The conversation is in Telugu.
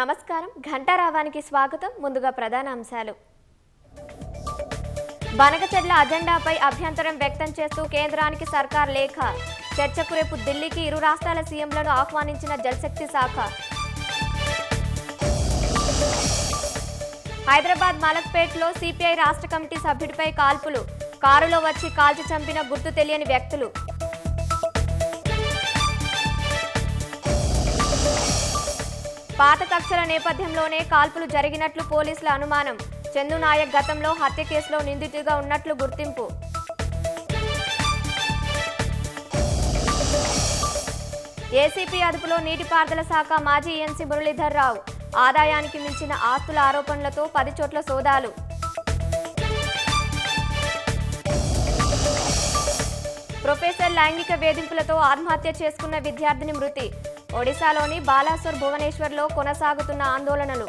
నమస్కారం ఘంటారావానికి స్వాగతం. ముందుగా ప్రధాన అంశాలు. బనకచెర్ల అజెండాపై అభ్యంతరం వ్యక్తం చేస్తూ కేంద్రానికి సర్కార్ లేఖ. చర్చకు రేపు ఢిల్లీకి ఇరు రాష్ట్రాల సీఎంలను ఆహ్వానించిన జలశక్తి శాఖ. హైదరాబాద్ మలక్పేట్లో సిపిఐ రాష్ట్ర కమిటీ సభ్యుడిపై కాల్పులు. కారులో వచ్చి కాల్చి చంపిన గుర్తు తెలియని వ్యక్తులు. పాత కక్షల నేపథ్యంలోనే కాల్పులు జరిగినట్లు పోలీసుల అనుమానం. చందు నాయక్ గతంలో హత్య కేసులో నిందితుడిగా ఉన్నట్లు గుర్తింపు. ఏసీపీ అదుపులో నీటిపారుదల శాఖ మాజీ ఎన్సీ మురళీధర్ రావు. ఆదాయానికి మించిన ఆస్తుల ఆరోపణలతో 10 చోట్ల సోదాలు. ప్రొఫెసర్ లైంగిక వేధింపులతో ఆత్మహత్య చేసుకున్న విద్యార్థిని మృతి. ఒడిశాలోని బాలాసోర్ భువనేశ్వర్లో కొనసాగుతున్న ఆందోళనలు.